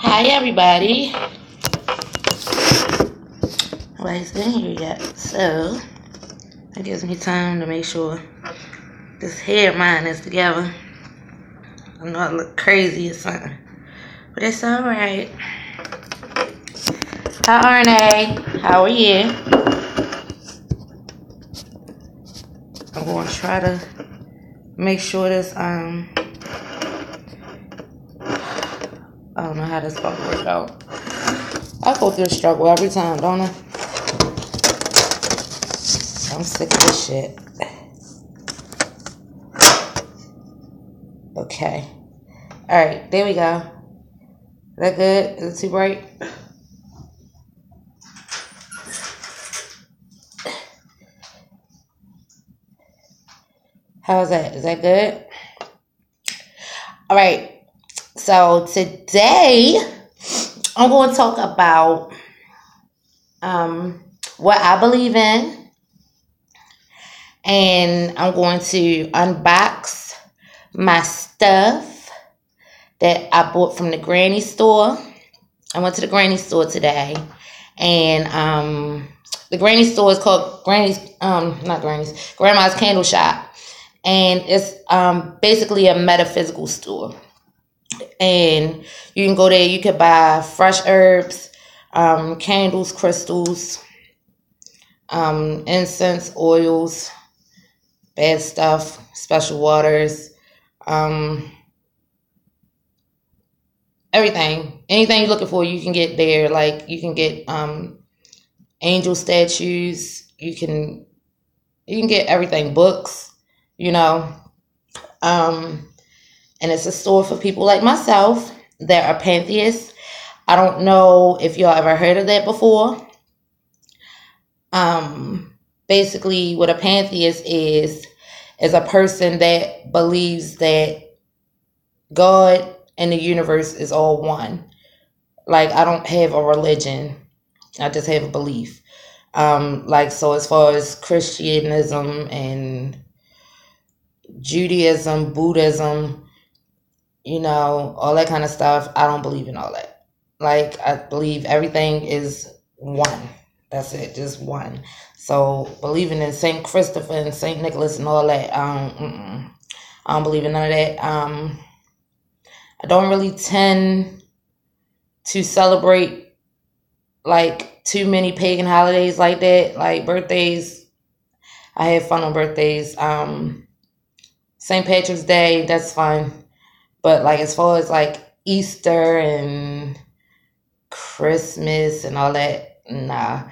Hi everybody. Nobody's been here yet, so that gives me time to make sure this hair of mine is together. I know I look crazy or something, but it's alright. Hi Arent, how are you? I'm going to try to make sure this, I don't know how this is going to work out. I go through a struggle every time, don't I? I'm sick of this shit. Okay. Alright, there we go. Is that good? Is it too bright? How's that? Is that good? Alright. So today I'm going to talk about what I believe in, and I'm going to unbox my stuff that I bought from the granny store. I went to the granny store today, and the granny store is called Grandma's Candle Shop, and it's basically a metaphysical store. And you can go there. You could buy fresh herbs, candles, crystals, incense, oils, bad stuff, special waters, everything. Anything you're looking for, you can get there. Like you can get angel statues. You can get everything. Books, you know. And it's a store for people like myself that are pantheists. I don't know if y'all ever heard of that before. Basically, what a pantheist is a person that believes that God and the universe is all one. Like, I don't have a religion. I just have a belief. So as far as Christianism and Judaism, Buddhism, all that kind of stuff, I don't believe in all that. Like, I believe everything is one. That's it, just one. So, believing in St. Christopher and St. Nicholas and all that, I don't believe in none of that. I don't really tend to celebrate, like, too many pagan holidays like that. Like, birthdays, I have fun on birthdays. St. Patrick's Day, that's fun. But, like, as far as, like, Easter and Christmas and all that, nah.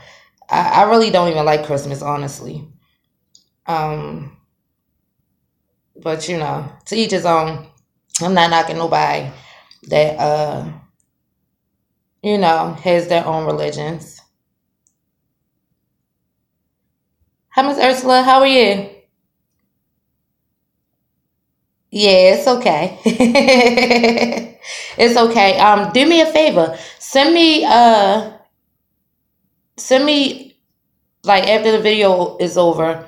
I really don't even like Christmas, honestly. But, to each his own. I'm not knocking nobody that, has their own religions. Hi, Miss Ursula. How are you? Yeah, it's okay. It's okay. Do me a favor. Send me like after the video is over,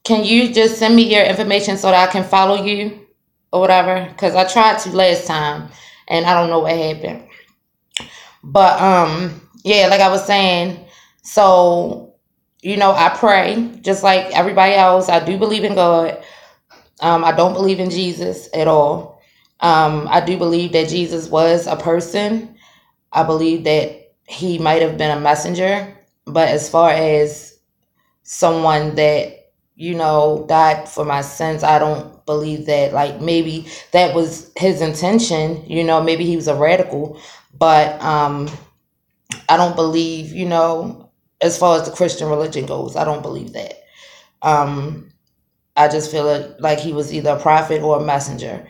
can you just send me your information so that I can follow you or whatever? Because I tried to last time and I don't know what happened. But yeah, like I was saying, so I pray just like everybody else. I do believe in God. I don't believe in Jesus at all. I do believe that Jesus was a person. I believe that he might have been a messenger. But as far as someone that, died for my sins, I don't believe that. Like, maybe that was his intention. Maybe he was a radical. But I don't believe, as far as the Christian religion goes, I don't believe that. I just feel like he was either a prophet or a messenger.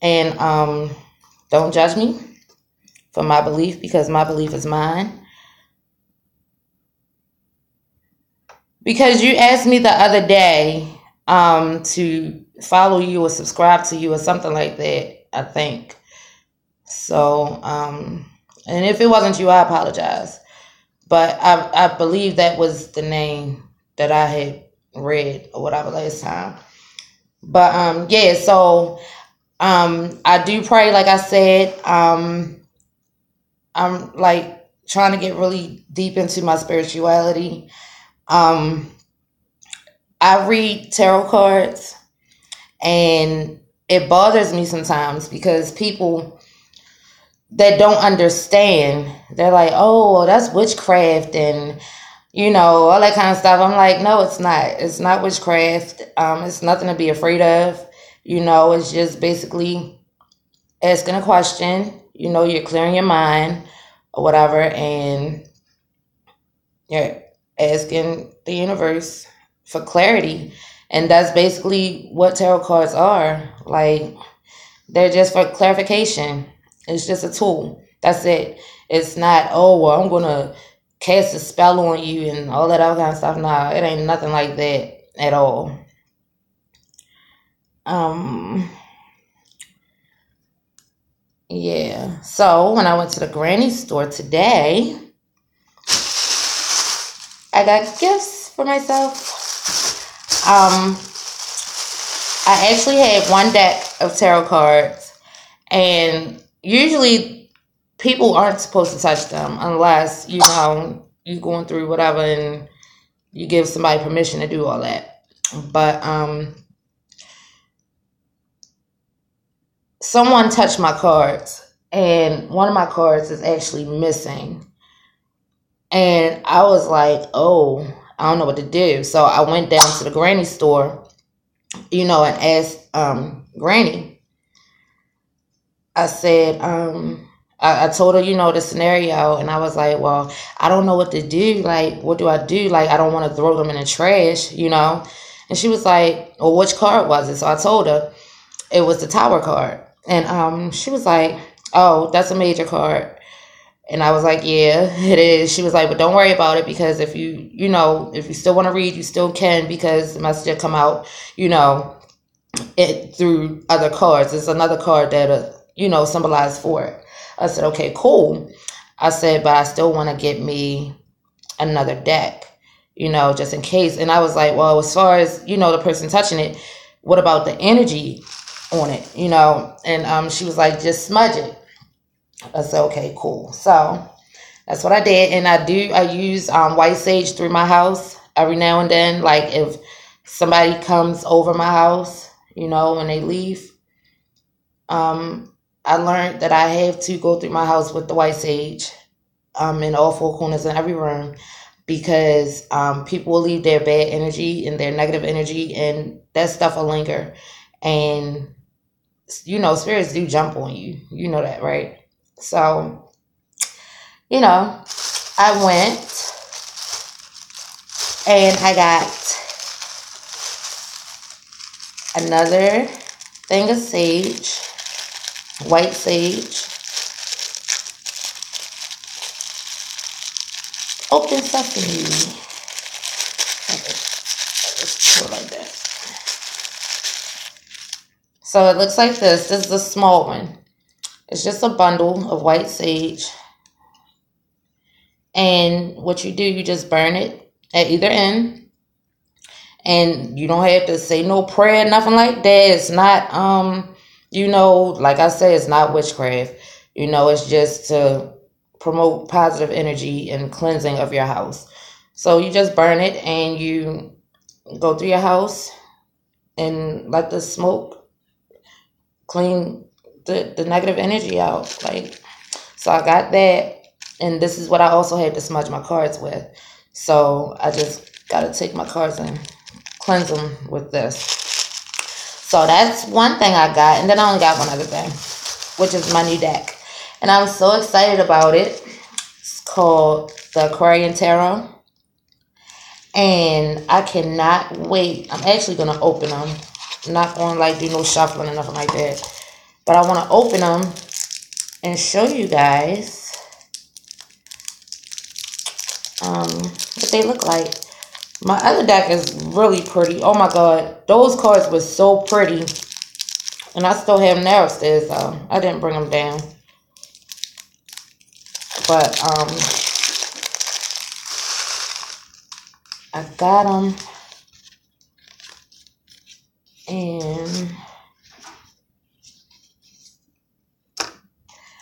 And don't judge me for my belief, because my belief is mine. Because you asked me the other day to follow you or subscribe to you or something like that, I think. So, and if it wasn't you, I apologize. But I believe that was the name that I had read or whatever last time. But yeah, so I do pray, like I said. I'm like trying to get really deep into my spirituality. Um, I read tarot cards, and it bothers me sometimes because people that don't understand, they're like, oh, well, that's witchcraft and all that kind of stuff. I'm like, no, it's not. It's not witchcraft. It's nothing to be afraid of. It's just basically asking a question. You're clearing your mind or whatever, and you're asking the universe for clarity. And that's basically what tarot cards are. Like, they're just for clarification. It's just a tool. That's it. It's not, oh, well, I'm going to cast a spell on you and all that other kind of stuff. Nah, it ain't nothing like that at all. Yeah. So when I went to the granny store today, I got gifts for myself. I actually had one deck of tarot cards, and usually people aren't supposed to touch them unless, you're going through whatever and you give somebody permission to do all that. But someone touched my cards, and one of my cards is actually missing. And I was like, oh, I don't know what to do. So I went down to the granny store, and asked Granny. I said, I told her, the scenario, and I was like, well, I don't know what to do. Like, what do I do? Like, I don't want to throw them in the trash, And she was like, well, which card was it? So I told her it was the Tower card. And she was like, oh, that's a major card. And I was like, yeah, it is. She was like, but don't worry about it, because if if you still want to read, you still can, because the message will come out, it through other cards. There's another card that, symbolize for it. I said, okay, cool. I said, but I still want to get me another deck, just in case. And I was like, well, as far as, the person touching it, what about the energy on it, And she was like, just smudge it. I said, okay, cool. So that's what I did. And I use white sage through my house every now and then. Like, if somebody comes over my house, when they leave, I learned that I have to go through my house with the white sage in all four corners in every room, because people will leave their bad energy and their negative energy, and that stuff will linger. And, spirits do jump on you. You know that, right? So, I went and I got another thing of sage, white sage, open sesame. Let's put it like that. So it looks like this. This is a small one. It's just a bundle of white sage. And what you do, you just burn it at either end. And you don't have to say no prayer, nothing like that. It's not, like I said, it's not witchcraft. It's just to promote positive energy and cleansing of your house. So you just burn it and you go through your house and let the smoke clean the negative energy out. So I got that. And this is what I also had to smudge my cards with. So I just got to take my cards and cleanse them with this. So that's one thing I got. And then I only got one other thing, which is my new deck. And I'm so excited about it. It's called the Aquarian Tarot. And I cannot wait. I'm actually going to open them. I'm not going to do no shuffling or nothing like that. But I want to open them and show you guys what they look like. My other deck is really pretty. Oh my god, those cards were so pretty. And I still have them there upstairs though. I didn't bring them down. But I got them. And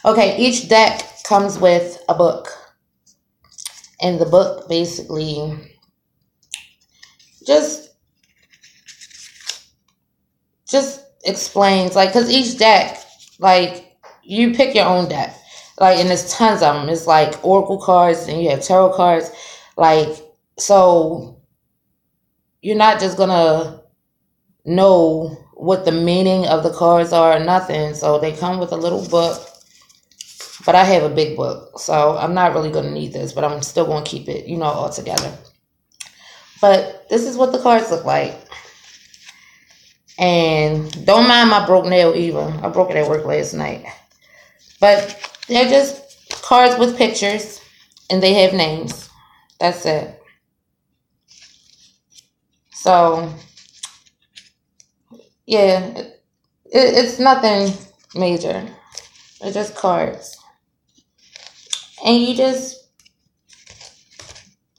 okay, each deck comes with a book. And the book basically just explains, like, because each deck, like, you pick your own deck. Like, and there's tons of them. It's like oracle cards and you have tarot cards. Like, so you're not just going to know what the meaning of the cards are or nothing. So they come with a little book. But I have a big book, so I'm not really going to need this, but I'm still going to keep it, all together. But this is what the cards look like. And don't mind my broke nail either. I broke it at work last night. But they're just cards with pictures, and they have names. That's it. So, yeah, it's nothing major. It's just cards. And you just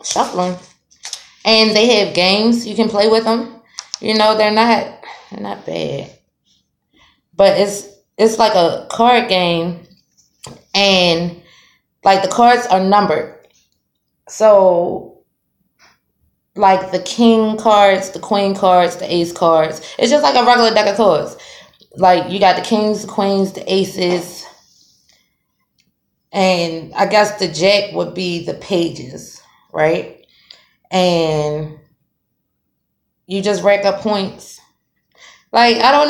shuffle them. And they have games. You can play with them. They're not bad. But it's like a card game. And, like, the cards are numbered. So, like, the king cards, the queen cards, the ace cards. It's just like a regular deck of cards. Like, you got the kings, the queens, the aces. And I guess the jack would be the pages, right? And you just rack up points. Like, I don't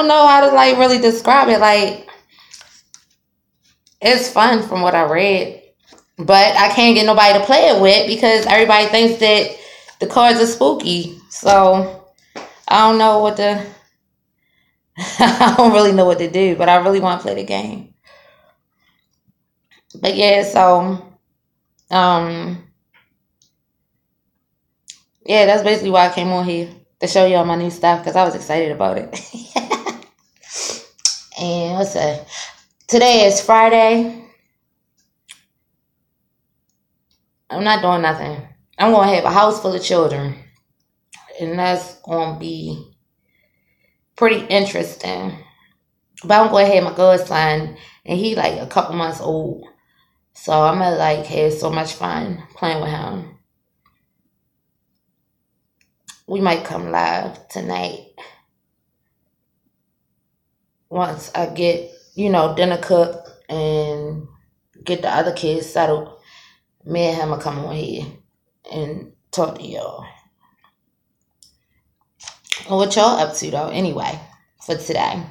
know how to, like, really describe it. Like, it's fun from what I read. But I can't get nobody to play it with because everybody thinks that the cards are spooky. So, I don't know I don't really know what to do. But I really want to play the game. But yeah, so, yeah, that's basically why I came on here, to show y'all my new stuff, because I was excited about it. And what's that? Today is Friday. I'm not doing nothing. I'm going to have a house full of children. And that's going to be pretty interesting. But I'm going to have my godson, and he like a couple months old. So I'm going to like have so much fun playing with him. We might come live tonight. Once I get, dinner cooked and get the other kids settled, me and him will come on here and talk to y'all. What y'all up to, though, anyway, for today?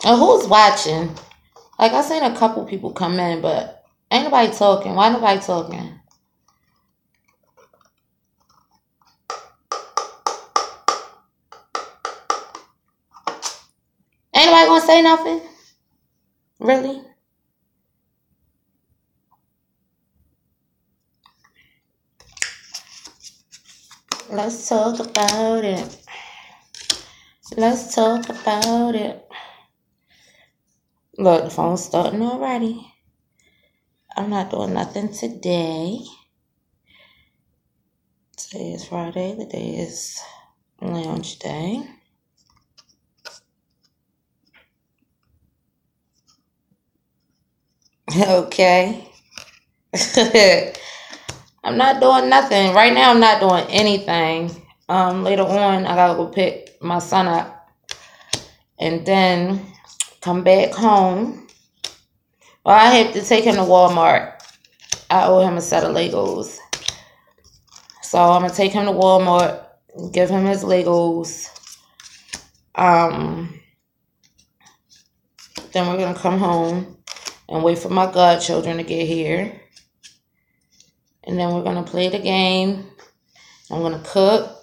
And who's watching? Like, I seen a couple people come in, but ain't nobody talking. Why nobody talking? Ain't nobody gonna say nothing? Really? Let's talk about it. Let's talk about it. Look, the phone's starting already. I'm not doing nothing today. Today is Friday. The day is lounge day. Okay. I'm not doing nothing. Right now, I'm not doing anything. Later on, I gotta go pick my son up. And then come back home. Well, I have to take him to Walmart. I owe him a set of Legos. So I'm going to take him to Walmart, give him his Legos. Then we're going to come home and wait for my godchildren to get here. And then we're going to play the game. I'm going to cook.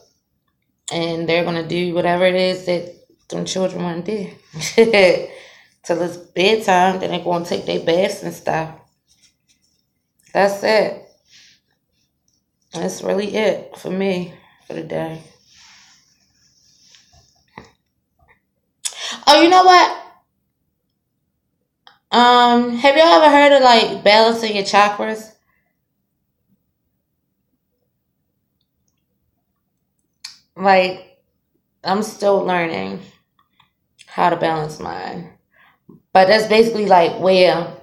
And they're going to do whatever it is that them children want to do. Till it's bedtime, then they're going to take their baths and stuff. That's it. That's really it for me for the day. Oh, you know what? Have y'all ever heard of like balancing your chakras? Like, I'm still learning. How to balance mine. But that's basically like where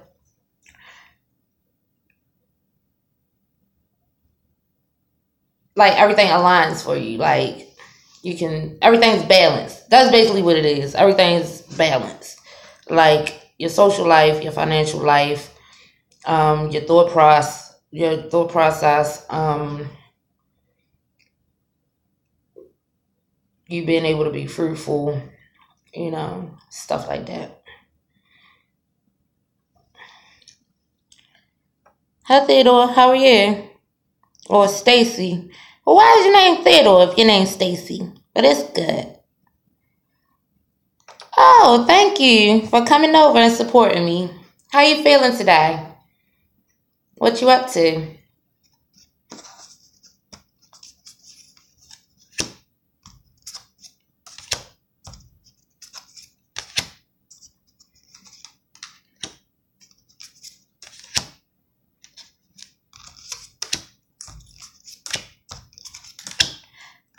like everything aligns for you. Like you can everything's balanced. That's basically what it is. Everything's balanced. Like your social life, your financial life, your thought process, you being able to be fruitful, stuff like that. Hi Theodore, how are you? Or Stacy. Well, why is your name Theodore if your name's Stacy? But it's good. Oh, thank you for coming over and supporting me. How you feeling today? What you up to?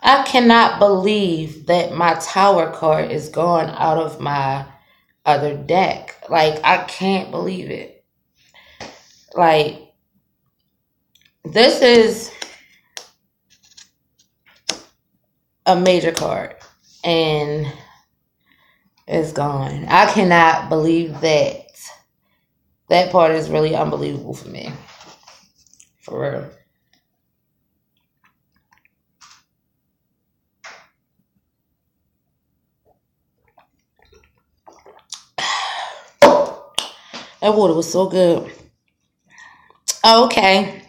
I cannot believe that my tower card is gone out of my other deck. Like, I can't believe it. Like, this is a major card. And it's gone. I cannot believe that. That part is really unbelievable for me. For real. That water was so good. Okay.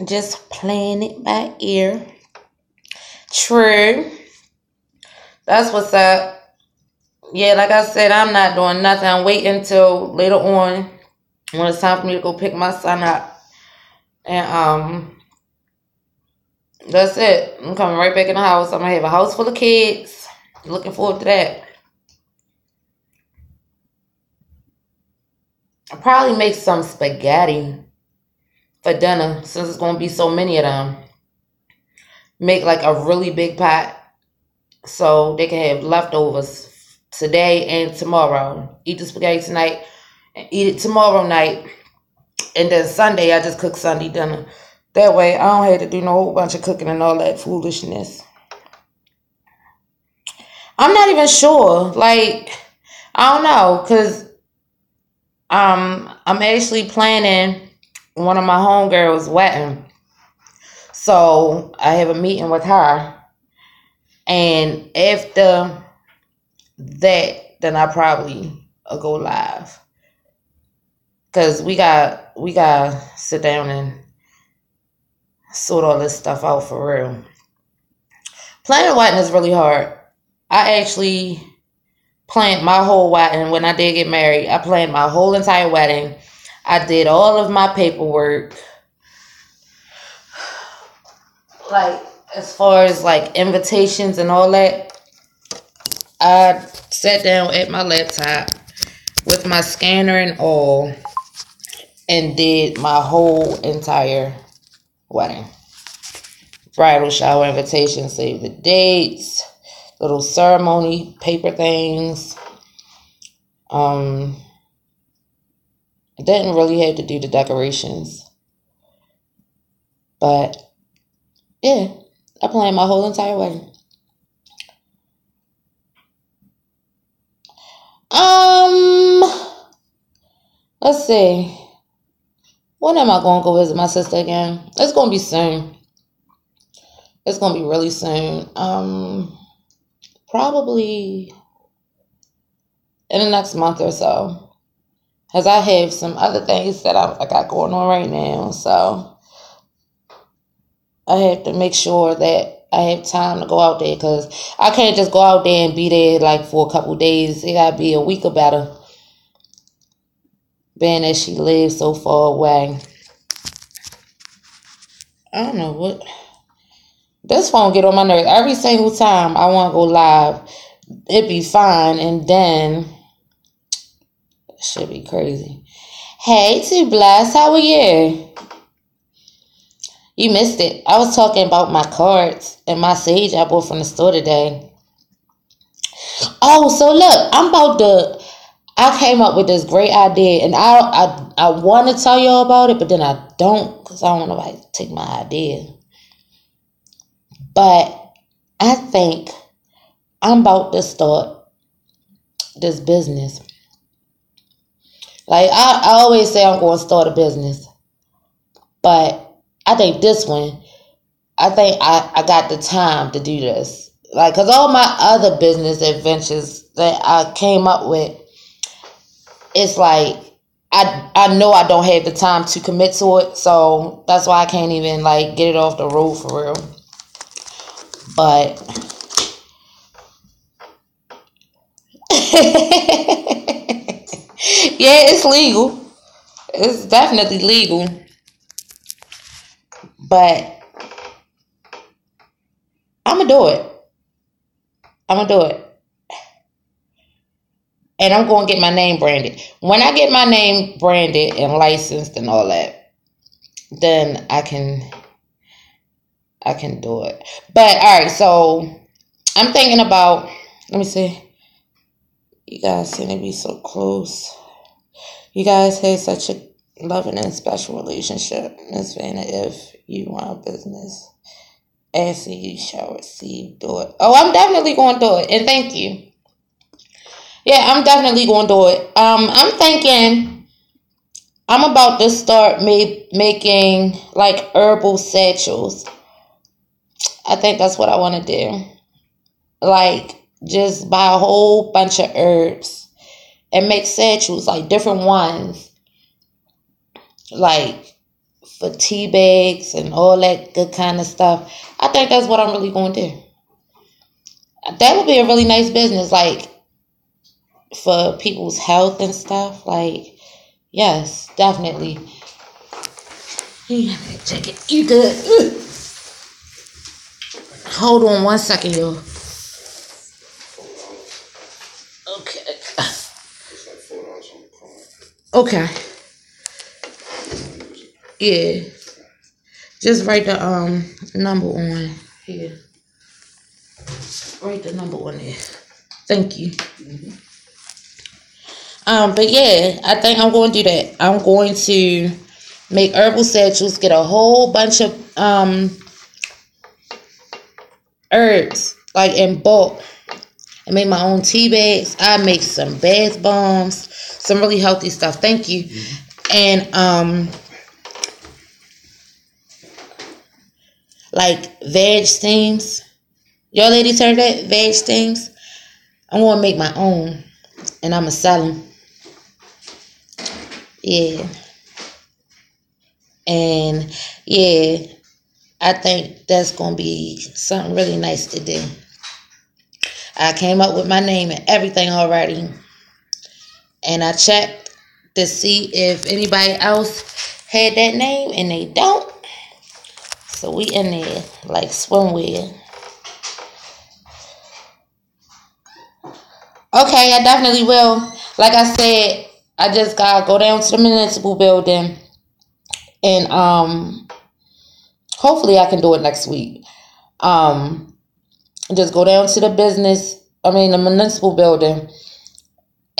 Just playing it by ear. True. That's what's up. Yeah, like I said, I'm not doing nothing. I'm waiting until later on when it's time for me to go pick my son up. And that's it. I'm coming right back in the house. I'm gonna have a house full of kids. Looking forward to that. I'll probably make some spaghetti for dinner since it's gonna be so many of them. Make like a really big pot so they can have leftovers today and tomorrow. Eat the spaghetti tonight and eat it tomorrow night. And then Sunday, I just cook Sunday dinner. That way, I don't have to do no whole bunch of cooking and all that foolishness. I'm not even sure. Like, I don't know, because I'm actually planning one of my homegirls' wedding. So I have a meeting with her. And after that, then I probably will go live. Cause we got sit down and sort all this stuff out for real. Planning a wedding is really hard. I actually planned my whole wedding when I did get married. I planned my whole entire wedding. I did all of my paperwork. Like as far as like invitations and all that, I sat down at my laptop with my scanner and all and did my whole entire wedding. Bridal shower invitation, save the dates, little ceremony, paper things. I didn't really have to do the decorations. But yeah, I planned my whole entire wedding. Let's see. When am I going to go visit my sister again? It's going to be soon. It's going to be really soon. Probably in the next month or so. Because I have some other things that I got going on right now. So I have to make sure that I have time to go out there. Because I can't just go out there and be there like for a couple days. It got to be a week or better. Being that she lives so far away. I don't know what. This phone get on my nerves. Every single time I want to go live, it be fine. And then, it should be crazy. Hey, Too Blessed, how are you? You missed it. I was talking about my cards and my sage I bought from the store today. Oh, so look, I came up with this great idea, and I want to tell y'all about it, but then I don't, because I don't want nobody to take my idea. But I think I'm about to start this business. Like, I always say I'm going to start a business, but I think this one, I think I got the time to do this. Like, because all my other business adventures that I came up with, it's like, I know I don't have the time to commit to it, so that's why I can't even, like, get it off the road for real. But yeah, it's legal. It's definitely legal. But I'm going to do it. I'm going to do it. And I'm going to get my name branded. When I get my name branded and licensed and all that, then I can do it. But, all right, so I'm thinking about, let me see. You guys seem to be so close. You guys had such a loving and special relationship. Miss Vanna, if you want a business, ask you shall receive, do it. Oh, I'm definitely going to do it. And thank you. Yeah, I'm definitely going to do it. I'm thinking I'm about to start making like herbal satchels. I think that's what I want to do. Like, just buy a whole bunch of herbs and make satchels, like different ones, like for tea bags and all that good kind of stuff. I think that's what I'm really going to do. That would be a really nice business, like for people's health and stuff. Like, yes, definitely. Check it. You good? Hold on one second, y'all. Okay. Okay. Yeah. Just write the number on here. Write the number on there. Thank you. But yeah, I think I'm going to do that. I'm going to make herbal satchels, get a whole bunch of herbs, like in bulk, and make my own tea bags. I make some bath bombs, some really healthy stuff. Thank you. And like veg steams. Y'all ladies heard that? Veg steams. I'm gonna make my own, and I'm gonna sell them. Yeah. And yeah, I think that's gonna be something really nice to do. I came up with my name and everything already, and I checked to see if anybody else had that name, and they don't. So we in there like swimwear. Okay, I definitely will. Like I said, I just gotta go down to the municipal building, and hopefully I can do it next week. Just go down to the municipal building,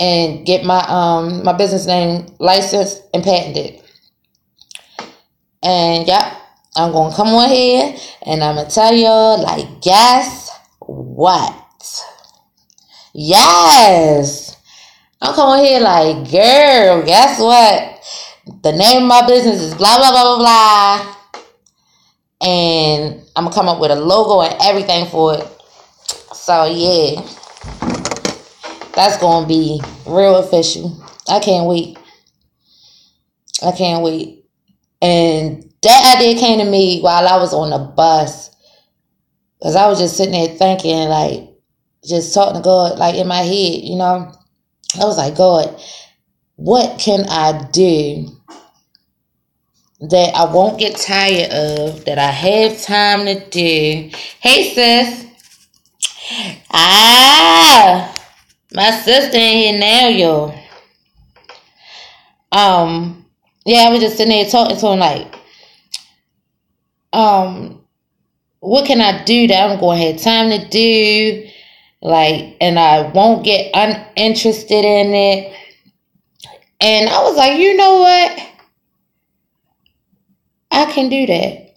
and get my business name licensed and patented. And yeah, I'm gonna come on here and I'm gonna tell y'all, like, guess what? Yes, I'm coming here like, girl, guess what? The name of my business is blah blah blah blah blah, and I'm gonna come up with a logo and everything for it. So yeah, that's gonna be real official. I can't wait. And that idea came to me while I was on the bus, because I was just sitting there thinking, like, just talking to God, like, in my head, you know. I was like, God, what can I do that I won't get tired of, that I have time to do? Hey, sis. My sister in here now, y'all. Yeah, I was just sitting there talking to him, like, what can I do that I'm going to have time to do Like, and I won't get uninterested in it. And I was like, you know what? I can do that.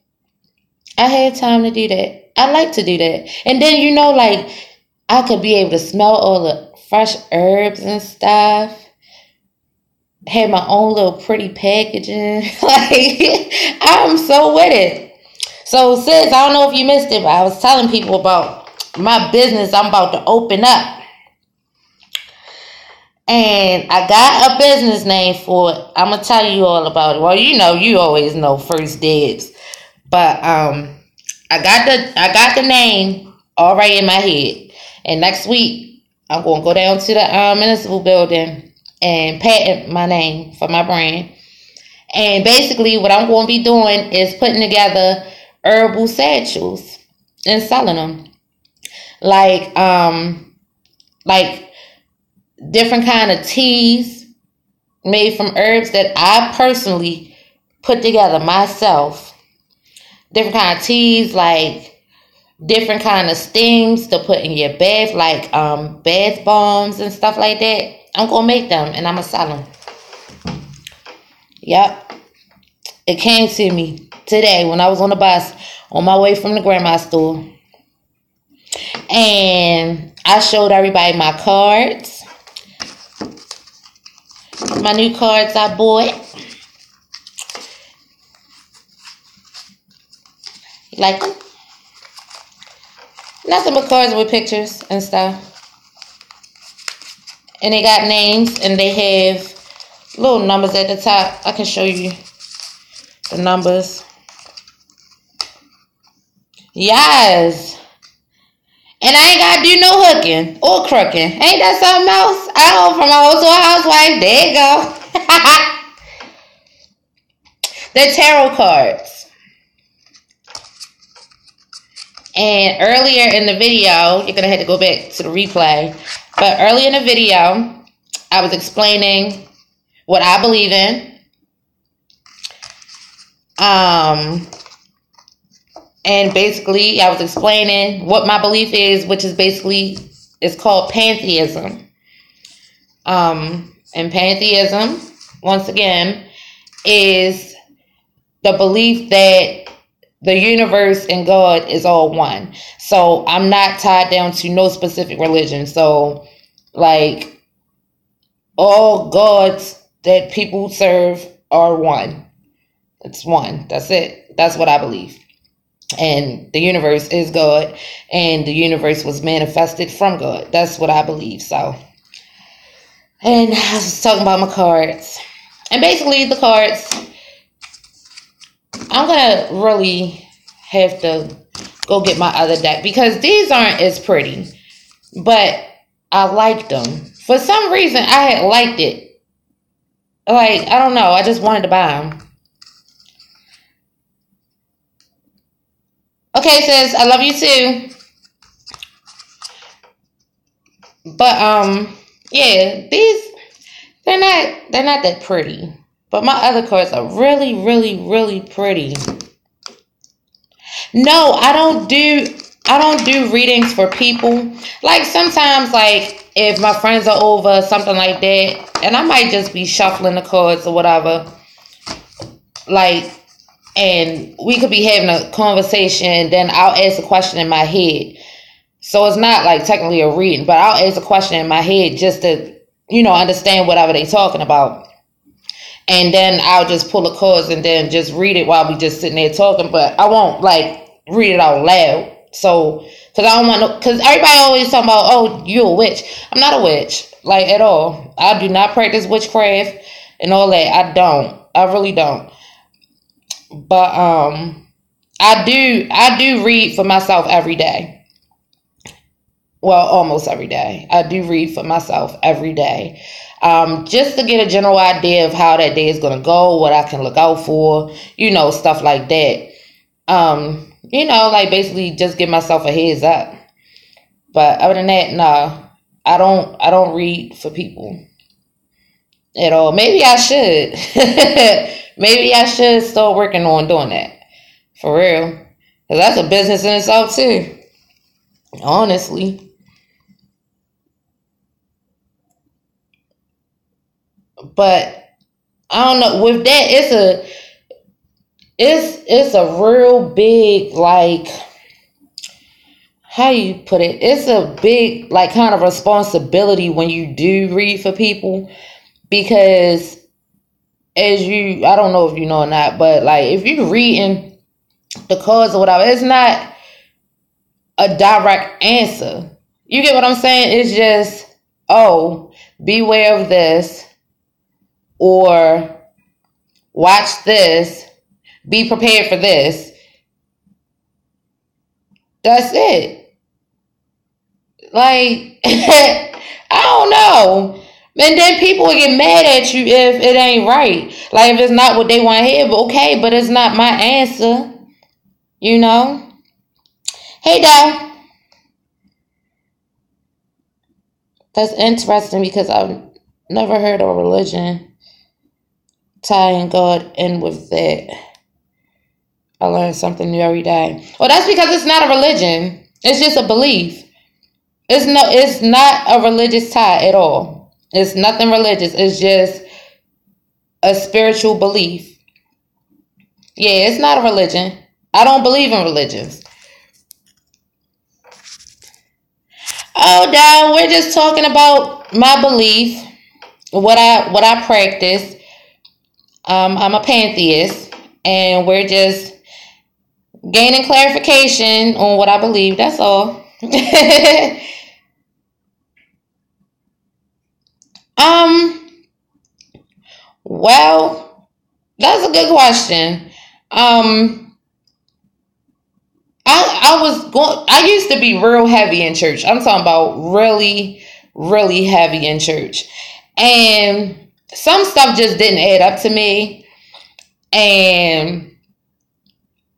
I had time to do that. I like to do that. And then, like, I could be able to smell all the fresh herbs and stuff. Have my own little pretty packaging. Like, I'm so with it. So, sis, I don't know if you missed it, but I was telling people about my business I'm about to open up. And I got a business name for it. I'm going to tell you all about it. Well, you always know first dibs. But I got the name already in my head. And next week, I'm going to go down to the municipal building and patent my name for my brand. And basically, what I'm going to be doing is putting together herbal satchels and selling them. Like different kind of teas made from herbs that I personally put together myself. Different kind of teas, like different kind of steams to put in your bath, like bath bombs and stuff like that. I'm going to make them and I'm going to sell them. Yep. It came to me today when I was on the bus on my way from the grandma store. And I showed everybody my cards. My new cards I bought. You like them? Nothing but cards with pictures and stuff. And they got names and they have little numbers at the top. I can show you the numbers. Yes. And I ain't got to do no hooking or crooking. Ain't that something else? I hope from a host to a housewife. There you go. The tarot cards. And earlier in the video, you're going to have to go back to the replay. But earlier in the video, I was explaining what I believe in. And basically, I was explaining what my belief is, which is basically, it's called pantheism. And pantheism, once again, is the belief that the universe and God is all one. So I'm not tied down to no specific religion. So, like, all gods that people serve are one. It's one. That's it. That's what I believe. And the universe is God, and the universe was manifested from God. That's what I believe. So, and I was talking about my cards, and basically the cards, I'm gonna really have to go get my other deck because these aren't as pretty, but I liked them. For some reason, I had liked it. Like, I don't know. I just wanted to buy them. Okay, sis, I love you too. But yeah, these they're not that pretty. But my other cards are really, really, really pretty. No, I don't do readings for people. Like sometimes, like if my friends are over, something like that, and I might just be shuffling the cards or whatever. Like, and we could be having a conversation, then I'll ask a question in my head. So it's not like technically a reading, but I'll ask a question in my head just to, understand whatever they're talking about. And then I'll just pull the cards and then just read it while we just sitting there talking. But I won't like read it out loud. So, because I don't want to, because everybody always talking about, oh, you're a witch. I'm not a witch, like at all. I do not practice witchcraft and all that. I don't. I really don't. But I do read for myself every day. Well, almost every day. I do read for myself every day. Just to get a general idea of how that day is going to go, what I can look out for, stuff like that. Like basically just give myself a heads up. But other than that, no, I don't read for people at all. Maybe I should. Maybe I should start working on doing that. For real. Because that's a business in itself too. Honestly. But I don't know. With that, it's a real big, like, how you put it? It's a big, like, kind of responsibility when you do read for people, because I don't know if you know or not, but like if you're reading the cards or whatever, it's not a direct answer. You get what I'm saying? It's just, oh, beware of this, or watch this, be prepared for this. That's it. Like, I don't know. And then people will get mad at you if it ain't right. Like, if it's not what they want to hear, but okay, but it's not my answer. You know? Hey, Dad. That's interesting, because I've never heard of religion tying God in with that. I learn something new every day. Well, that's because it's not a religion. It's just a belief. It's not a religious tie at all. It's nothing religious. It's just a spiritual belief. Yeah, it's not a religion. I don't believe in religions. Oh, Dad, we're just talking about my belief, what I practice. I'm a pantheist, and we're just gaining clarification on what I believe. That's all. Well, that's a good question. I used to be real heavy in church. I'm talking about really, really heavy in church. And some stuff just didn't add up to me. And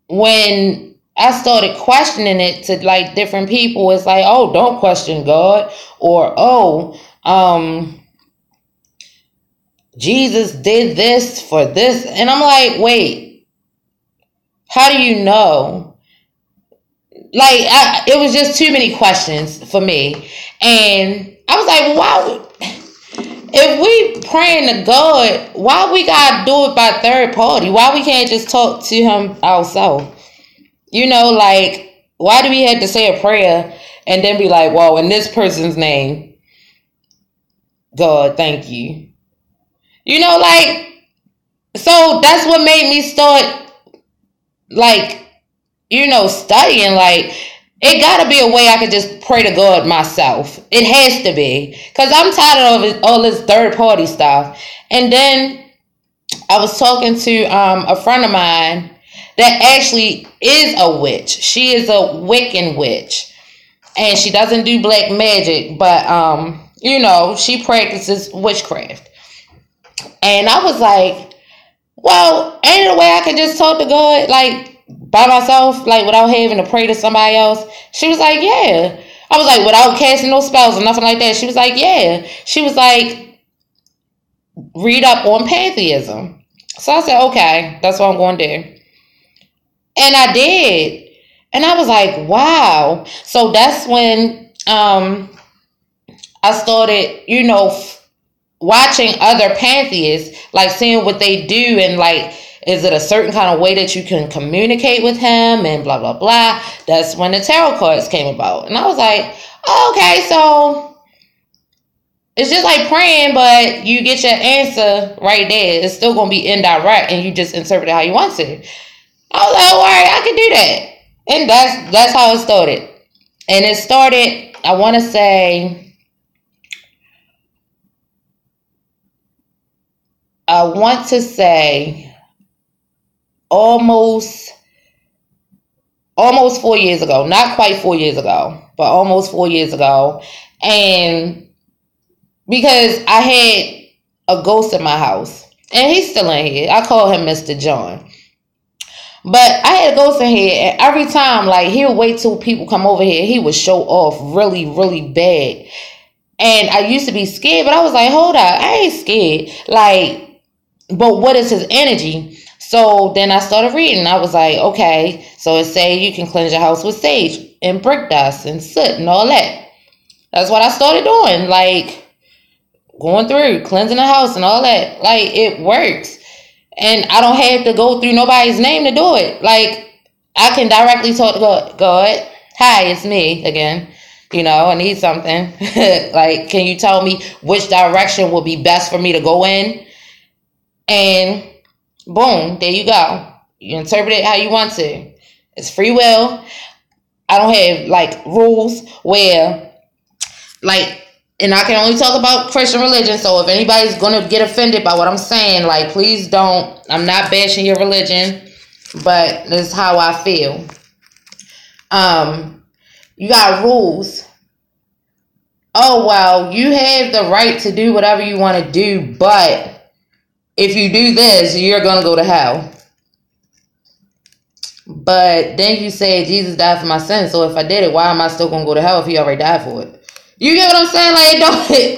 when I started questioning it to like different people, it's like, oh, don't question God, or oh, Jesus did this for this. And I'm like, wait, how do you know? Like, it was just too many questions for me. And I was like, wow, if we praying to God, why we gotta do it by third party? Why we can't just talk to him ourselves? You know, like, why do we have to say a prayer and then be like, well, in this person's name, God, thank you. You know, like, so that's what made me start, like, you know, studying. Like, it gotta be a way I could just pray to God myself. It has to be. Because I'm tired of all this third party stuff. And then I was talking to a friend of mine that actually is a witch. She is a Wiccan witch. And she doesn't do black magic, but, you know, she practices witchcraft. And I was like, well, ain't it a way I could just talk to God, like, by myself, like, without having to pray to somebody else? She was like, yeah. I was like, without casting no spells or nothing like that? She was like, yeah. She was like, read up on pantheism. So I said, okay, that's what I'm going to do. And I did. And I was like, wow. So that's when I started, you know, watching other pantheists, like seeing what they do, and like, is it a certain kind of way that you can communicate with him, and blah, blah, blah. That's when the tarot cards came about. And I was like, oh, okay, so it's just like praying, but you get your answer right there. It's still going to be indirect, and you just interpret it how you want to. I was like, all right, I can do that. And that's how it started. And it started, I want to say, almost 4 years ago. Not quite 4 years ago, but almost 4 years ago. And because I had a ghost in my house, and he's still in here. I call him Mr. John. But I had a ghost in here, and every time, like, he would wait till people come over here, he would show off really, really bad. And I used to be scared, but I was like, hold up, I ain't scared. Like, but what is his energy? So then I started reading. I was like, okay, so it say you can cleanse your house with sage and brick dust and soot and all that. That's what I started doing. Like, going through, cleansing the house and all that. Like, it works. And I don't have to go through nobody's name to do it. Like, I can directly talk to God. Hi, it's me again. I need something. Like, can you tell me which direction would be best for me to go in? And boom, there you go. You interpret it how you want to. It's free will. I don't have, like, rules where, like, and I can only talk about Christian religion, so if anybody's going to get offended by what I'm saying, like, please don't. I'm not bashing your religion, but this is how I feel. You got rules. Oh, well, you have the right to do whatever you want to do, but if you do this, you're going to go to hell. But then you say Jesus died for my sins, so if I did it, why am I still going to go to hell if he already died for it? You get what I'm saying? Like,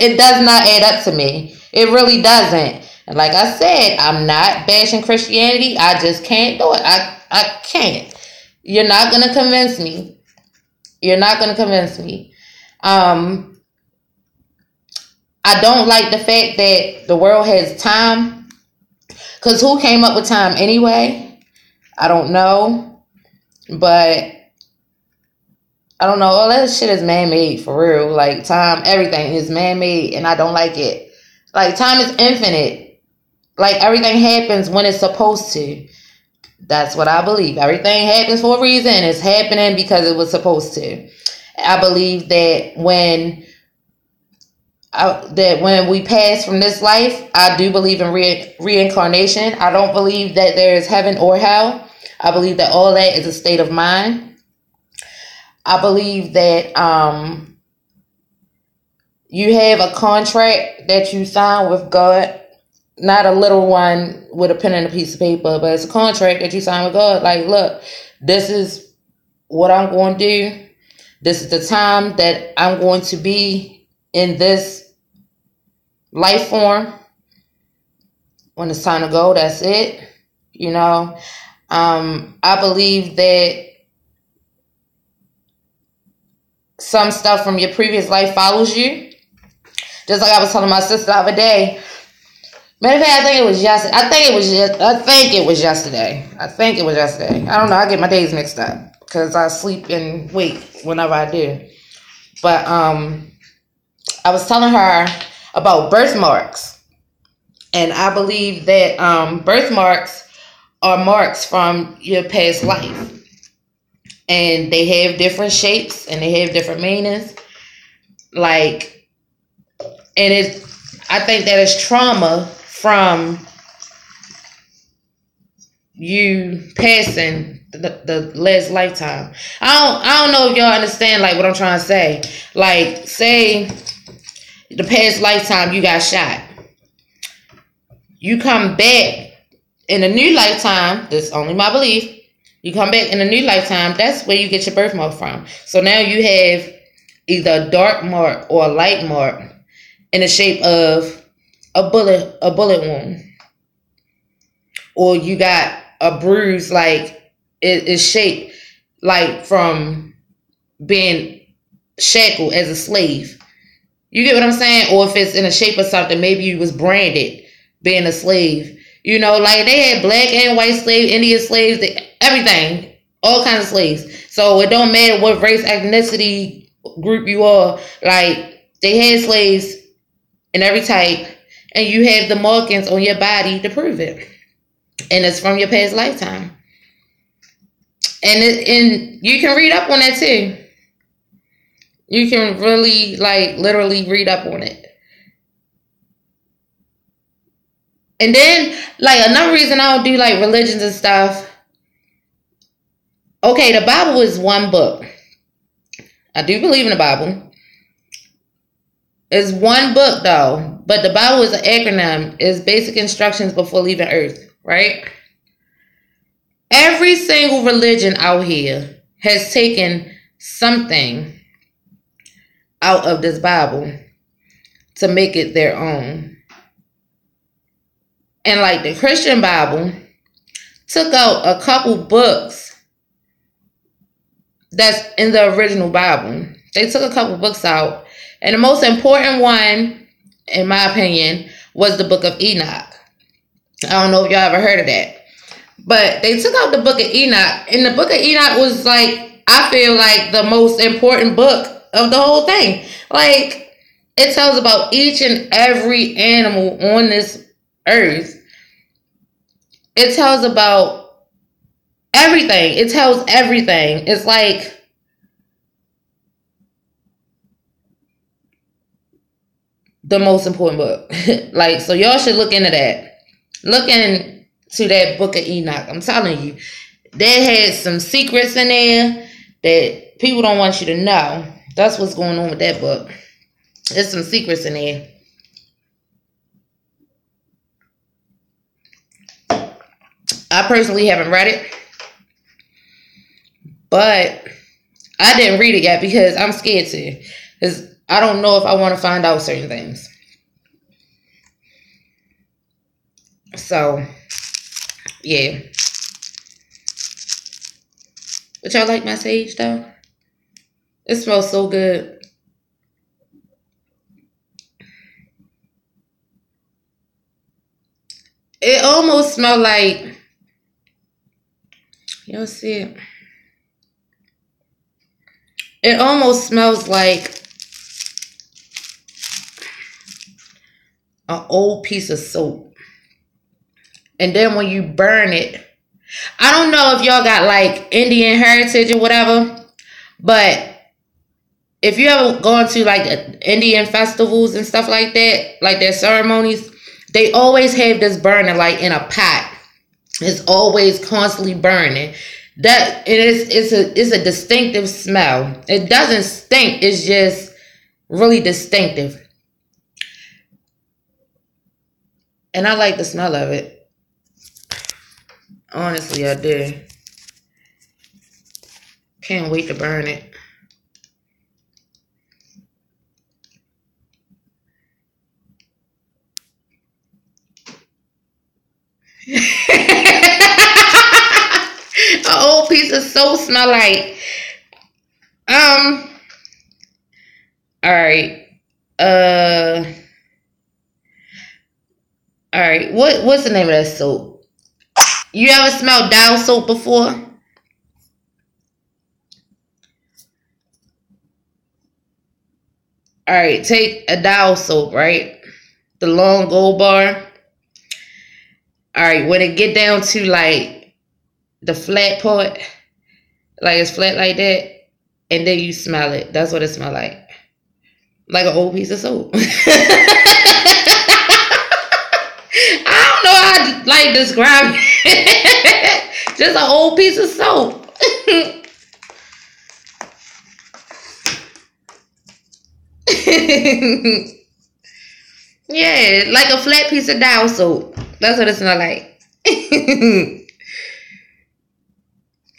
it does not add up to me. It really doesn't. And like I said, I'm not bashing Christianity. I just can't do it. I can't. You're not going to convince me. You're not going to convince me. I don't like the fact that the world has time. Because who came up with time anyway? I don't know. But I don't know. All that shit is man-made for real. Like, time, everything is man-made, and I don't like it. Like, time is infinite. Like, everything happens when it's supposed to. That's what I believe. Everything happens for a reason. It's happening because it was supposed to. I believe that when we pass from this life, I do believe in reincarnation. I don't believe that there is heaven or hell. I believe that all that is a state of mind. I believe that you have a contract that you sign with God, not a little one with a pen and a piece of paper, but it's a contract that you sign with God. Like, look, this is what I'm going to do. This is the time that I'm going to be in this life form. When it's time to go, that's it. I believe that some stuff from your previous life follows you. Just like I was telling my sister the other day. Matter of fact, I think it was yesterday. I think it was yesterday. I don't know. I get my days mixed up because I sleep and wake whenever I do. But I was telling her about birthmarks. And I believe that birthmarks are marks from your past life. And they have different shapes and they have different meanings. Like, and I think that is trauma from you passing the last lifetime. I don't know if y'all understand, like, what I'm trying to say. Like, say the past lifetime you got shot. You come back in a new lifetime. This is only my belief. You come back in a new lifetime, that's where you get your birthmark from. So now you have either a dark mark or a light mark in the shape of a bullet wound. Or you got a bruise, like it is shaped like from being shackled as a slave. You get what I'm saying? Or if it's in the shape of something, maybe you was branded being a slave. Like they had black and white slaves, Indian slaves, everything, all kinds of slaves. So it don't matter what race, ethnicity group you are. Like, they had slaves in every type, and you have the markings on your body to prove it. And it's from your past lifetime. And you can read up on that too. You can really, like, literally read up on it. And then, like, another reason I don't do, like, religions and stuff. Okay, the Bible is one book. I do believe in the Bible. It's one book, though. But the Bible is an acronym. It's basic instructions before leaving Earth, right? Every single religion out here has taken something out of this Bible to make it their own. And like the Christian Bible took out a couple books that's in the original Bible. They took a couple books out. And the most important one in my opinion, was the Book of Enoch. I don't know if y'all ever heard of that. But they took out the Book of Enoch, and the Book of Enoch was like, I feel like the most important book of the whole thing. Like, it tells about each and every animal on this earth. It tells about everything. It tells everything. It's like the most important book. Like, so y'all should look into that. Look into that Book of Enoch. I'm telling you, that had some secrets in there that people don't want you to know. That's what's going on with that book. There's some secrets in there. I personally haven't read it, but I didn't read it yet because I'm scared to. Because I don't know if I want to find out certain things. So, yeah. But y'all like my sage though? It smells so good. It almost smells like, y'all see it? It almost smells like an old piece of soap. And then when you burn it, I don't know if y'all got like Indian heritage or whatever, but if you ever gone to like Indian festivals and stuff like that, like their ceremonies, they always have this burning like in a pot. It's always constantly burning. That it's a distinctive smell. It doesn't stink. It's just really distinctive. And I like the smell of it. Honestly, I do. Can't wait to burn it. An old piece of soap smell like alright. Alright. What's the name of that soap? You ever smelled Dial soap before? Alright, take a Dial soap, right? The long gold bar. Alright, when it get down to like the flat part, like it's flat like that, and then you smell it. That's what it smells like. Like an old piece of soap. I don't know how to like describe it. Just an old piece of soap. Yeah, like a flat piece of Dial soap. That's what it smells like.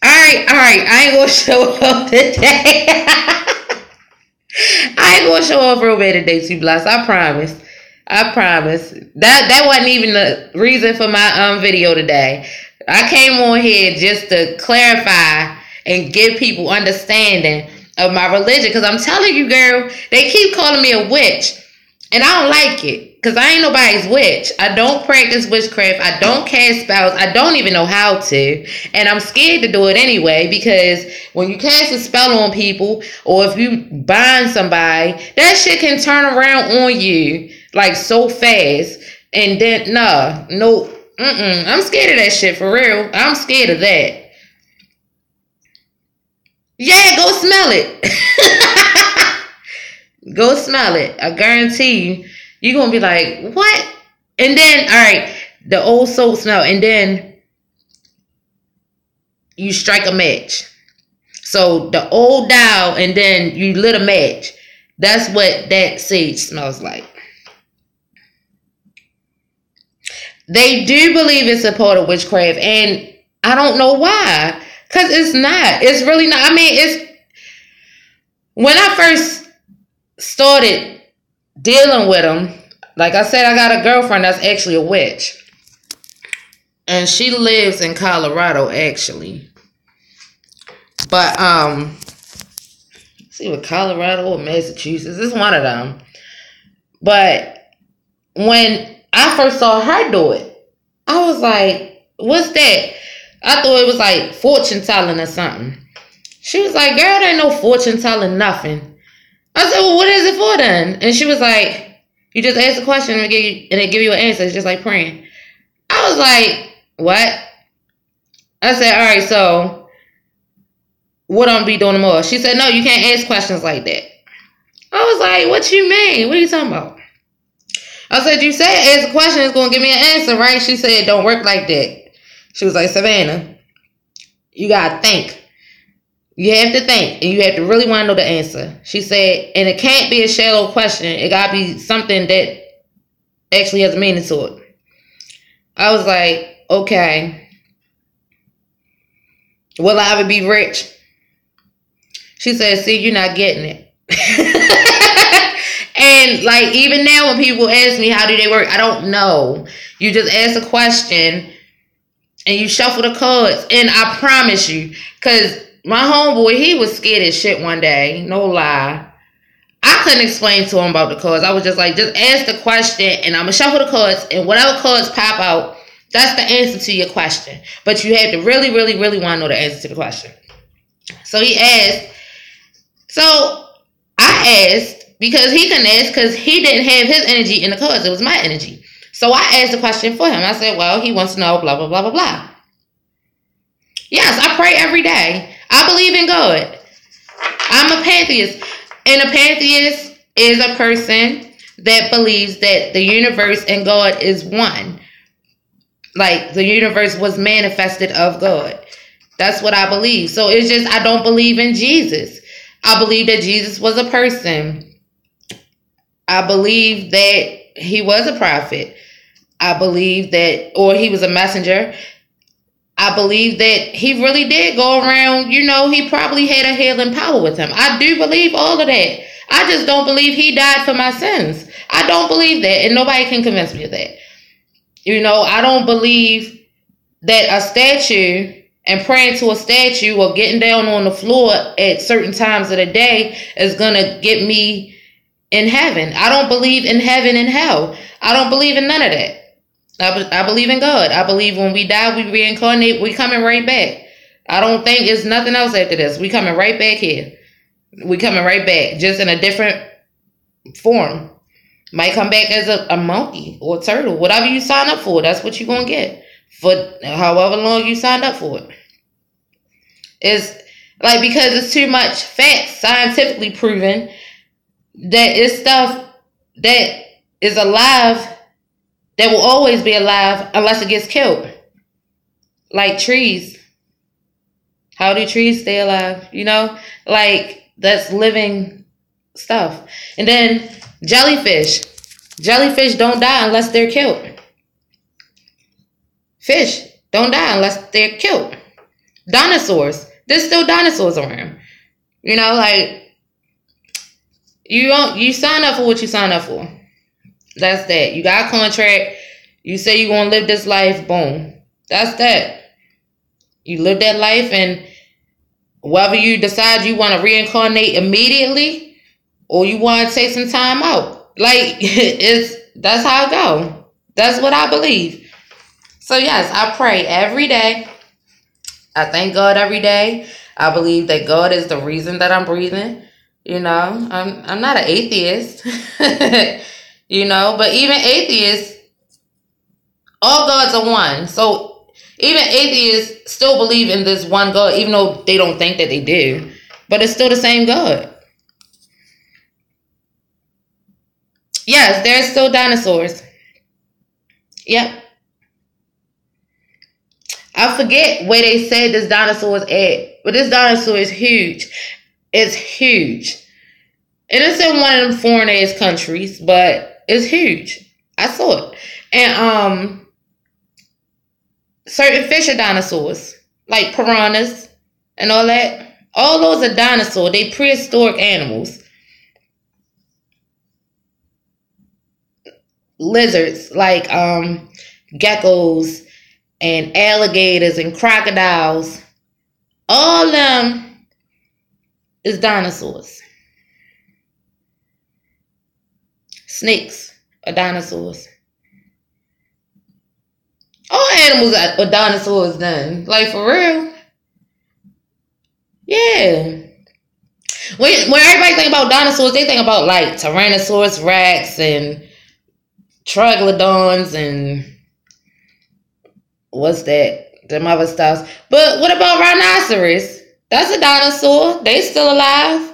Alright. I ain't gonna show up today. I ain't gonna show up real bad today, Two Blocks. I promise. That wasn't even the reason for my video today. I came on here just to clarify and give people understanding of my religion. Because I'm telling you, girl, they keep calling me a witch. And I don't like it. Because I ain't nobody's witch. I don't practice witchcraft. I don't cast spells. I don't even know how to. And I'm scared to do it anyway. Because when you cast a spell on people, or if you bind somebody, that shit can turn around on you like so fast. And then, no. I'm scared of that shit, for real. I'm scared of that. Yeah, go smell it. Go smell it. I guarantee you, you're going to be like, what? And then, all right, the old soap smell. And then you strike a match. So the old dial, and then you lit a match. That's what that sage smells like. They do believe it's a part of witchcraft, and I don't know why. Because it's not. It's really not. I mean, it's... When I first started dealing with them, like I said, I got a girlfriend that's actually a witch. And she lives in Colorado, actually. But, let's see what Colorado or Massachusetts. It's one of them. But when I first saw her do it, I was like, what's that? I thought it was like fortune telling or something. She was like, girl, there ain't no fortune telling nothing. I said, well, what is it for then? And she was like, you just ask a question and they give you an answer. It's just like praying. I was like, what? I said, all right, so what I'm be doing tomorrow? She said, no, you can't ask questions like that. I was like, what you mean? What are you talking about? I said, you said ask a question, it's going to give me an answer, right? She said, it don't work like that. She was like, Savannah, you got to think. You have to think, and you have to really want to know the answer. She said, and it can't be a shallow question. It got to be something that actually has a meaning to it. I was like, okay. Will I ever be rich? She said, see, you're not getting it. And like, even now when people ask me, how do they work? I don't know. You just ask a question and you shuffle the cards. And I promise you, because my homeboy, he was scared as shit one day. No lie. I couldn't explain to him about the cards. I was just like, just ask the question and I'm going to shuffle the cards. And whatever cards pop out, that's the answer to your question. But you have to really, really, really want to know the answer to the question. So he asked. So I asked because he couldn't ask because he didn't have his energy in the cards. It was my energy. So I asked the question for him. I said, well, he wants to know blah, blah, blah, blah, blah. Yes, I pray every day. I believe in God. I'm a pantheist. And a pantheist is a person that believes that the universe and God is one. Like the universe was manifested of God. That's what I believe. So it's just I don't believe in Jesus. I believe that Jesus was a person. I believe that he was a prophet. I believe that, or he was a messenger. I believe that he really did go around, he probably had a healing power with him. I do believe all of that. I just don't believe he died for my sins. I don't believe that, and nobody can convince me of that. I don't believe that a statue and praying to a statue or getting down on the floor at certain times of the day is going to get me in heaven. I don't believe in heaven and hell. I don't believe in none of that. I believe in God. I believe when we die, we reincarnate, we coming right back. I don't think it's nothing else after this. We coming right back here. We coming right back, just in a different form. Might come back as a monkey or a turtle. Whatever you sign up for, that's what you're going to get. For however long you signed up for it. It's like, because it's too much facts scientifically proven that it's stuff that is alive that will always be alive unless it gets killed. Like trees. How do trees stay alive? Like that's living stuff. And then jellyfish. Jellyfish don't die unless they're killed. Fish don't die unless they're killed. Dinosaurs. There's still dinosaurs around. Like you sign up for what you sign up for. That's that. You got a contract. You say you're going to live this life. Boom. That's that. You live that life, and whether you decide you want to reincarnate immediately or you want to take some time out. Like, that's how it go. That's what I believe. So, yes, I pray every day. I thank God every day. I believe that God is the reason that I'm breathing. I'm not an atheist. But even atheists, all gods are one. So even atheists still believe in this one God, even though they don't think that they do. But it's still the same God. Yes, there's still dinosaurs. Yep. I forget where they said this dinosaur is at. But this dinosaur is huge. It's huge. And it's in one of them foreign ass countries, but it's huge. I saw it. And certain fish are dinosaurs, like piranhas and all that. All those are dinosaurs. They prehistoric animals. Lizards, like geckos and alligators and crocodiles. All of them is dinosaurs. Snakes Or dinosaurs? All animals are dinosaurs then. Like, for real? Yeah. When everybody think about dinosaurs, they think about, like, Tyrannosaurus Rex and Troglodons and what's that? Them other stuff. But what about rhinoceros? That's a dinosaur. They still alive.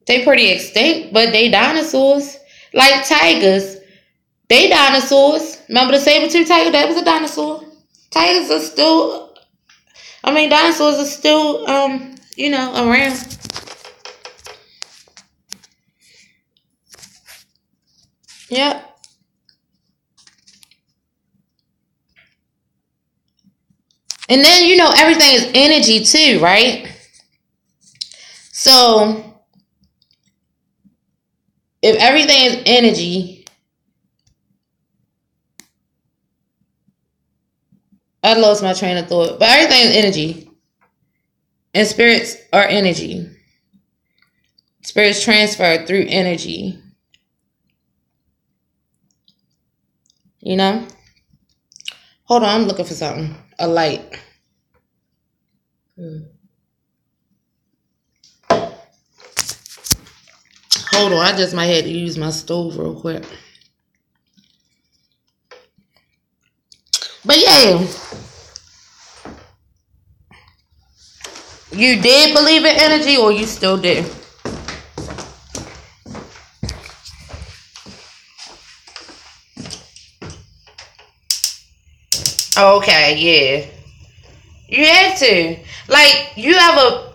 They pretty extinct, but they dinosaurs. Like tigers. They dinosaurs. Remember the saber-tooth tiger? That was a dinosaur. Tigers are still, dinosaurs are still, around. Yep. And then, everything is energy too, right? So, if everything is energy, I lost my train of thought. But everything is energy. And spirits are energy. Spirits transfer through energy. You know? Hold on, I'm looking for something. A light. Hold on, I just might have to use my stove real quick. But yeah. You did believe in energy or you still do? Okay, yeah. You have to. Like, you ever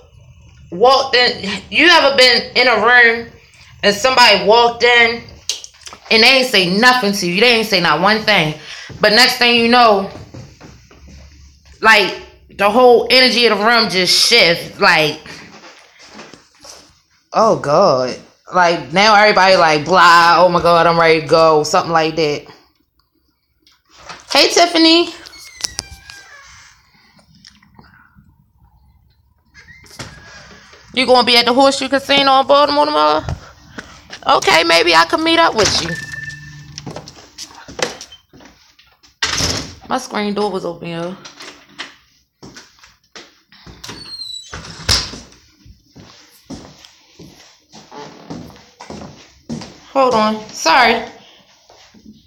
been in a room and somebody walked in and they ain't say nothing to you. They ain't say not one thing. But next thing you know, like, the whole energy of the room just shifts. Like, oh God. Like, now everybody like, blah, oh my God, I'm ready to go. Something like that. Hey, Tiffany. You gonna be at the Horseshoe Casino in Baltimore tomorrow? Okay, maybe I can meet up with you. My screen door was open, yo. Hold on. Sorry.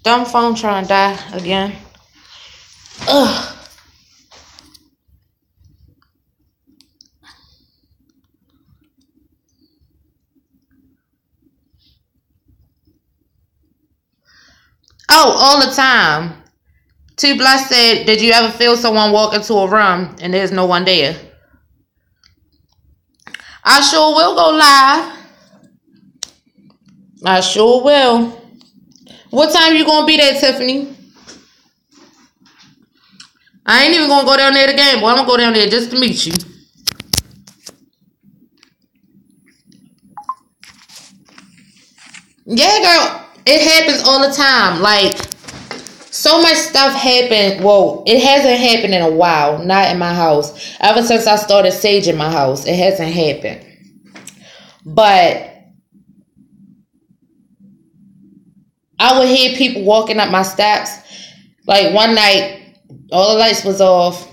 Dumb phone trying to die again. Ugh. Oh, all the time. Two Bless said, did you ever feel someone walk into a room and there's no one there? I sure will go live. I sure will. What time you gonna be there, Tiffany? I ain't even gonna go down there to game, boy. I'm gonna go down there just to meet you. Yeah, girl. It happens all the time. Like, so much stuff happened. Well, it hasn't happened in a while. Not in my house. Ever since I started saging my house, it hasn't happened. But I would hear people walking up my steps. Like, one night, all the lights was off.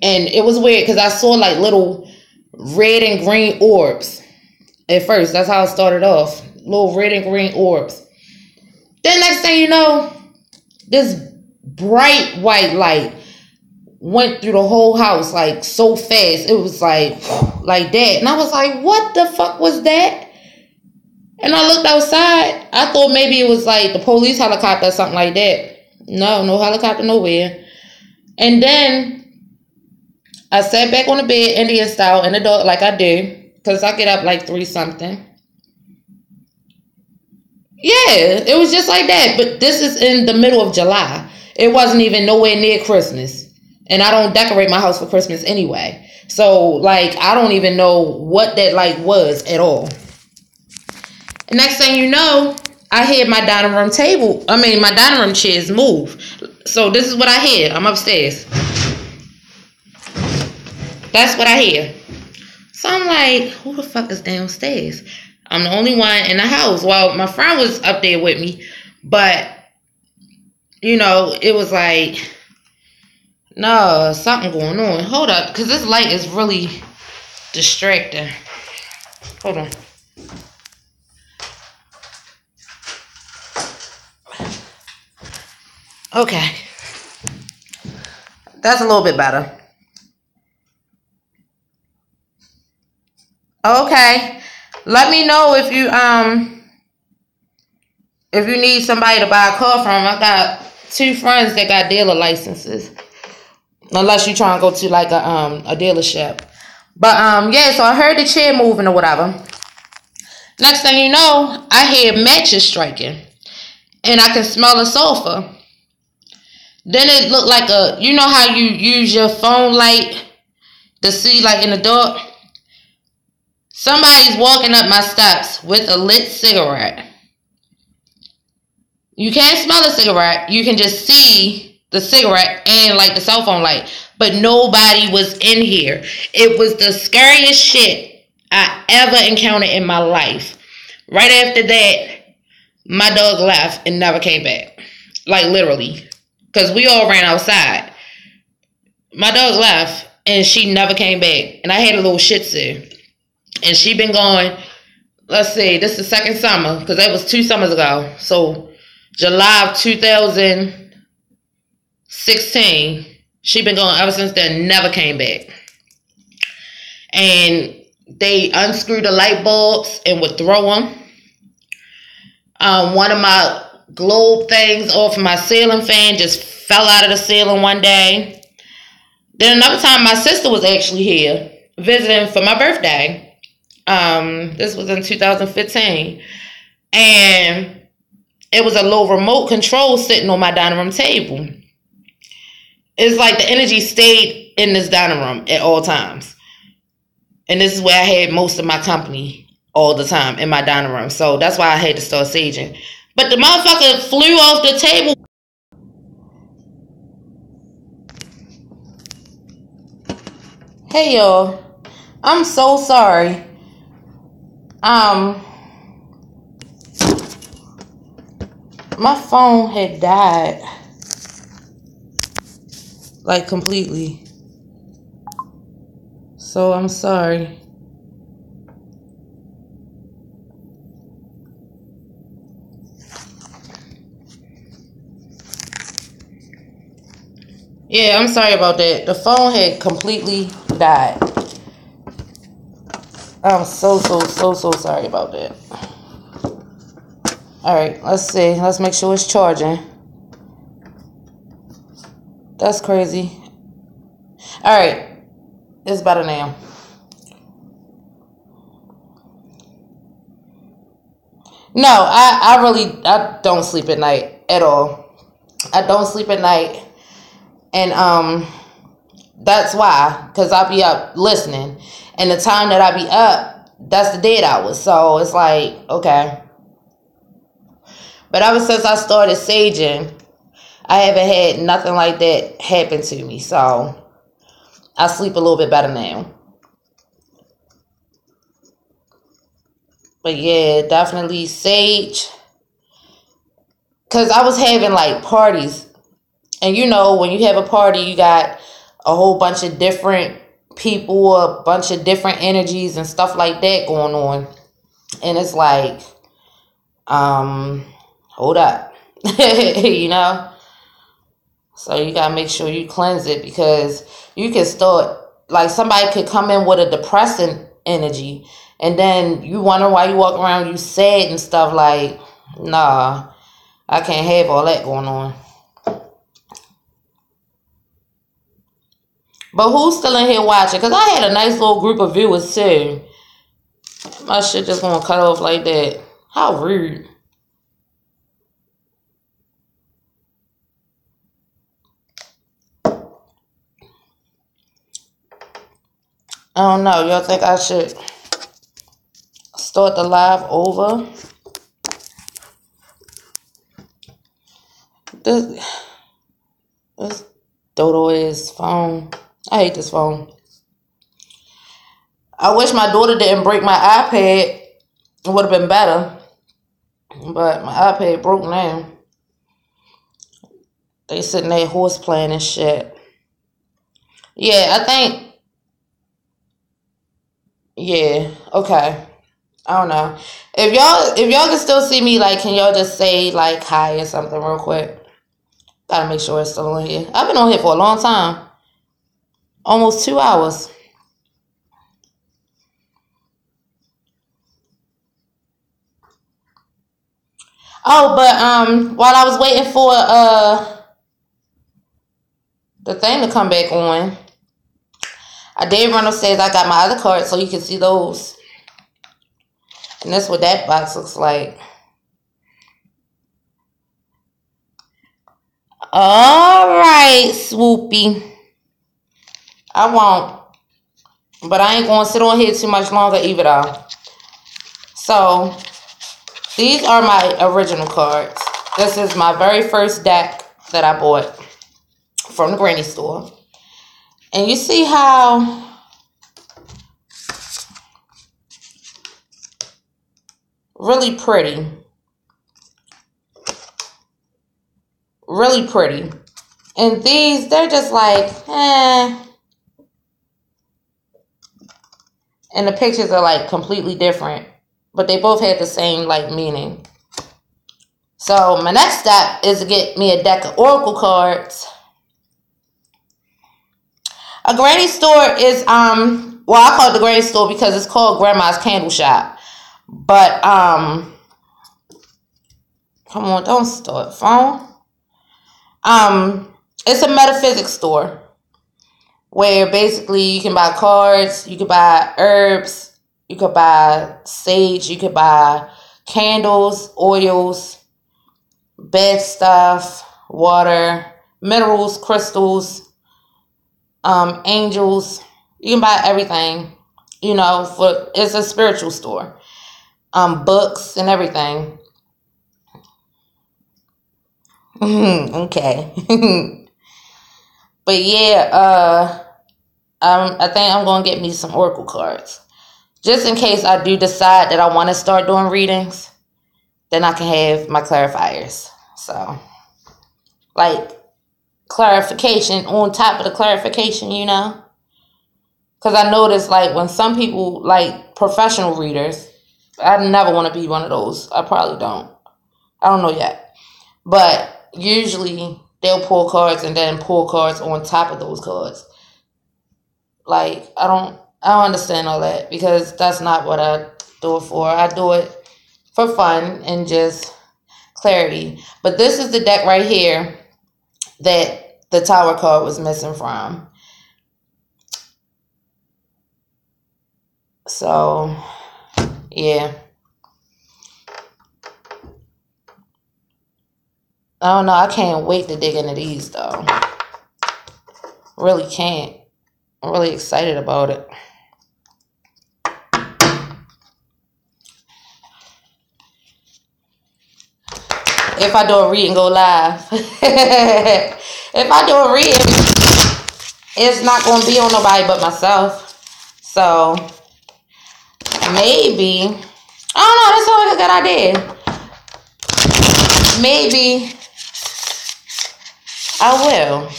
And it was weird because I saw like little red and green orbs. At first, that's how it started off. Little red and green orbs. Then next thing you know, this bright white light went through the whole house like so fast. It was like that. And I was like, what the fuck was that? And I looked outside. I thought maybe it was like the police helicopter or something like that. No helicopter nowhere. And then I sat back on the bed, Indian style, in the dark like I do. Because I get up like 3 something. Yeah, it was just like that. But this is in the middle of July. It wasn't even nowhere near Christmas. And I don't decorate my house for Christmas anyway. So, like, I don't even know what that light was at all. And next thing you know, I hear my dining room chairs move. So this is what I hear. I'm upstairs. That's what I hear. So I'm like, who the fuck is downstairs? I'm the only one in the house. Well, my friend was up there with me, but it was like, no, something going on. Hold up, because this light is really distracting. Hold on. Okay. That's a little bit better. Okay. Let me know if you need somebody to buy a car from. I got 2 friends that got dealer licenses. Unless you try and go to like a dealership. But yeah, so I heard the chair moving or whatever. Next thing you know, I hear matches striking. And I can smell a sofa. Then it looked like you know how you use your phone light to see like in the dark? Somebody's walking up my steps with a lit cigarette. You can't smell a cigarette. You can just see the cigarette and like the cell phone light. But nobody was in here. It was the scariest shit I ever encountered in my life. Right after that, my dog left and never came back. Like literally. Because we all ran outside. My dog left and she never came back. And I had a little shih tzu. And she been going, let's see, this is the second summer. Because that was 2 summers ago. So July of 2016. She been going ever since then. Never came back. And they unscrewed the light bulbs and would throw them. One of my globe things off my ceiling fan just fell out of the ceiling one day. Then another time my sister was actually here visiting for my birthday. This was in 2015. And it was a little remote control sitting on my dining room table. It's like the energy stayed in this dining room at all times. And this is where I had most of my company all the time, in my dining room. So that's why I had to start saging. But the motherfucker flew off the table. Hey, y'all. I'm so sorry. My phone had died. Like, completely. So, I'm sorry. Yeah, I'm sorry about that. The phone had completely died. I'm so sorry about that. Alright, let's see. Let's make sure it's charging. That's crazy. Alright. It's better now. No, I don't sleep at night at all. I don't sleep at night. And that's why. Because I be up listening. And the time that I be up, that's the dead hours. So it's like, okay. But ever since I started saging, I haven't had nothing like that happen to me. So I sleep a little bit better now. But yeah, definitely sage. Because I was having like parties. And when you have a party, you got a whole bunch of different people, a bunch of different energies and stuff like that going on. And it's like, hold up. So you gotta make sure you cleanse it, because you can start, like, somebody could come in with a depressing energy, and then you wonder why you walk around you sad and stuff. Like, nah, I can't have all that going on. But who's still in here watching? Because I had a nice little group of viewers too. My shit just gonna cut off like that. How rude. I don't know. Y'all think I should start the live over? This dodo ass phone. I hate this phone. I wish my daughter didn't break my iPad It would have been better. But my iPad broke now. They sitting there horse playing and shit. Yeah, I think. Yeah, okay. I don't know. If y'all can still see me, like, can y'all just say like hi or something real quick? Gotta make sure it's still on here. I've been on here for a long time. Almost 2 hours. Oh, but while I was waiting for the thing to come back on, I did run upstairs. I got my other cards so you can see those. And that's what that box looks like. Alright, Swoopy. I won't. But I ain't gonna sit on here too much longer either though. So these are my original cards. This is my very first deck that I bought from the granny store. And you see how really pretty. Really pretty. And these, they're just like, eh. And the pictures are like completely different. But they both had the same like meaning. So my next step is to get me a deck of oracle cards. A granny store is well, I call it the granny store because it's called Grandma's Candle Shop. But come on, don't start phone. It's a metaphysics store where basically you can buy cards, you can buy herbs, you could buy sage, you could buy candles, oils, bed stuff, water, minerals, crystals, angels. You can buy everything, you know, it's a spiritual store. Books and everything. Okay. But yeah, I think I'm gonna get me some oracle cards. Just in case I do decide that I want to start doing readings, then I can have my clarifiers. So, like, clarification on top of the clarification, you know? Because I noticed, like, when some people, like, professional readers, I never want to be one of those. I probably don't. I don't know yet. But usually, they'll pull cards and then pull cards on top of those cards. Like, I don't understand all that because that's not what I do it for. I do it for fun and just clarity. But this is the deck right here that the Tower card was missing from. So, yeah. I don't know. I can't wait to dig into these, though. Really can't. I'm really excited about it. If I do a read and go live. If I do a read, it's not going to be on nobody but myself. So, maybe. I don't know. That sounds like a good idea. Maybe I will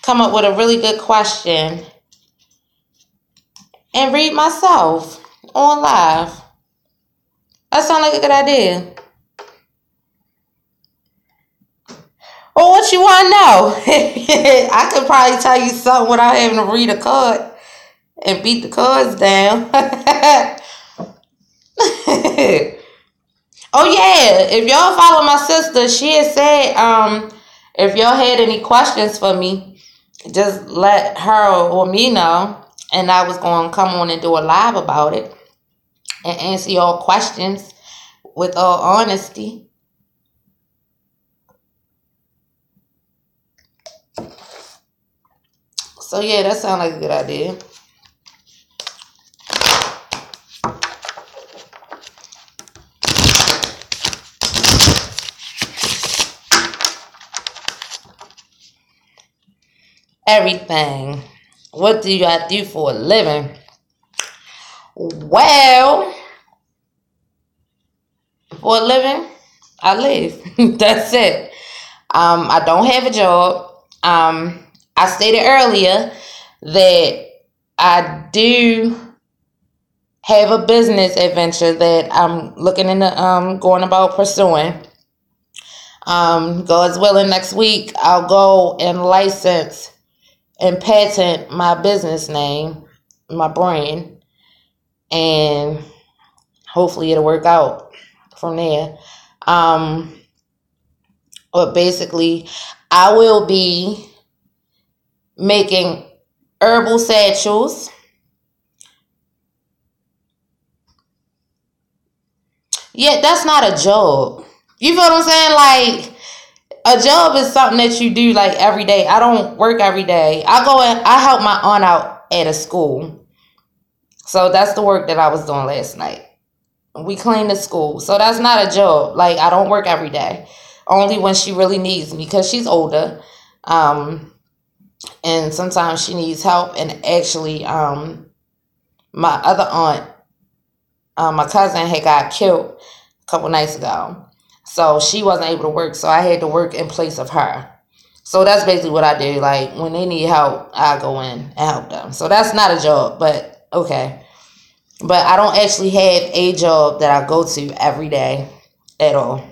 come up with a really good question and read myself on live. That sounds like a good idea. Well, what you want to know? I could probably tell you something without having to read a card and beat the cards down. Oh yeah, if y'all follow my sister, she had said if y'all had any questions for me, just let her or me know, and I was going to come on and do a live about it and answer y'all questions with all honesty. So yeah, that sounds like a good idea. Everything. What do I do for a living? Well, For a living, I live. That's it. I don't have a job. I stated earlier that I do have a business adventure that I'm looking into going about pursuing. God's willing, next week I'll go and license and patent my business name, my brand, and hopefully it'll work out from there. But basically, I will be making herbal satchels. Yeah, that's not a job. You feel what I'm saying? Like, a job is something that you do like every day. I don't work every day. I help my aunt out at a school. So that's the work that I was doing last night. We clean the school. So that's not a job. Like, I don't work every day. Only when she really needs me, because she's older. And sometimes she needs help. And actually, my other aunt, my cousin, had got killed a couple nights ago. So she wasn't able to work. So I had to work in place of her. So that's basically what I do. Like, when they need help, I go in and help them. So that's not a job, but okay. But I don't actually have a job that I go to every day at all.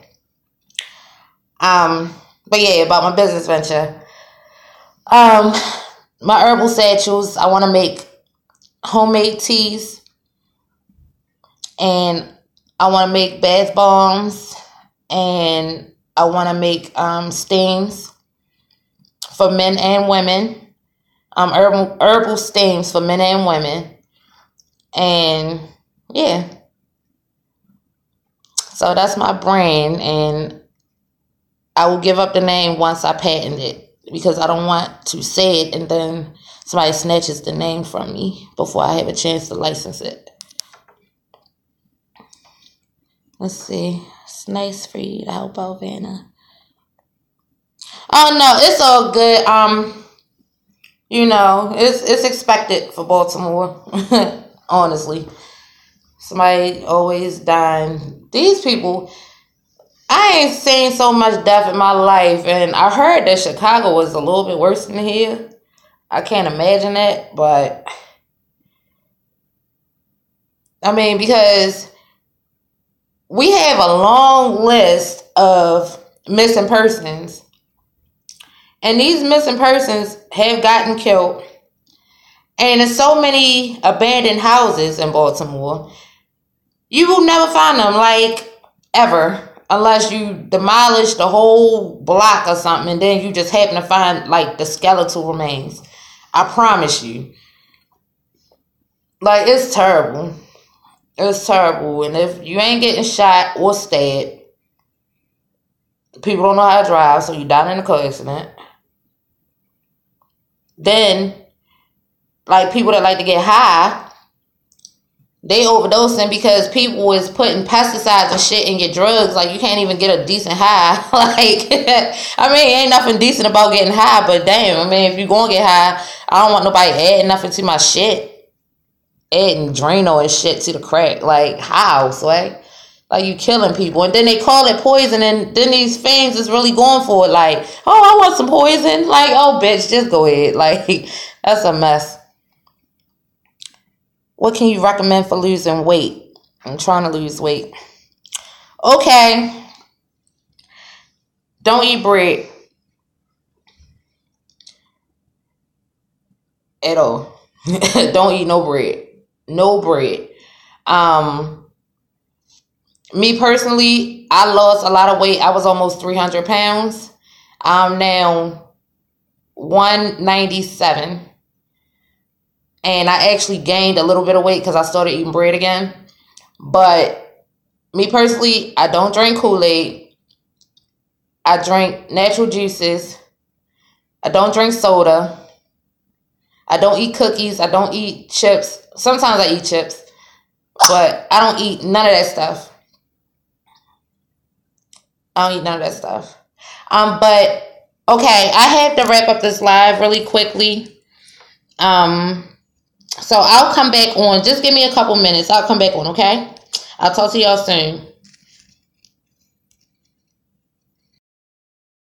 But yeah, about my business venture. My herbal satchels, I want to make homemade teas. And I want to make bath bombs. And I want to make steams for men and women. Herbal steams for men and women. And yeah. So that's my brand. And I will give up the name once I patent it, because I don't want to say it and then somebody snatches the name from me before I have a chance to license it. Let's see. It's nice for you to help out, Vanna. Oh no, it's all good. You know, it's expected for Baltimore. Honestly. Somebody always dying. These people, I ain't seen so much death in my life, and I heard that Chicago was a little bit worse than here. I can't imagine that, but I mean, because we have a long list of missing persons, and these missing persons have gotten killed, and there's so many abandoned houses in Baltimore. You will never find them, like, ever. Unless you demolish the whole block or something, and then you just happen to find, like, the skeletal remains. I promise you. Like, it's terrible. It's terrible. And if you ain't getting shot or stabbed, people don't know how to drive, so you die in a car accident. Then, like, people that like to get high, they overdosing because people is putting pesticides and shit in your drugs. Like, you can't even get a decent high. Like, I mean, ain't nothing decent about getting high, but damn, I mean, if you gonna get high, I don't want nobody adding nothing to my shit. Adding Drano and shit to the crack. Like, how, swag? Like, you killing people. And then they call it poison, and then these fiends is really going for it. Like, oh, I want some poison. Like, oh, bitch, just go ahead. Like, that's a mess. What can you recommend for losing weight? I'm trying to lose weight. Okay. Don't eat bread. At all. Don't eat no bread. No bread. Me personally, I lost a lot of weight. I was almost 300 pounds. I'm now 197. And I actually gained a little bit of weight because I started eating bread again. But me personally, I don't drink Kool-Aid. I drink natural juices. I don't drink soda. I don't eat cookies. I don't eat chips. Sometimes I eat chips. But I don't eat none of that stuff. I don't eat none of that stuff. But, okay, I have to wrap up this live really quickly. So I'll come back on. Just give me a couple minutes. I'll come back on, okay? I'll talk to y'all soon.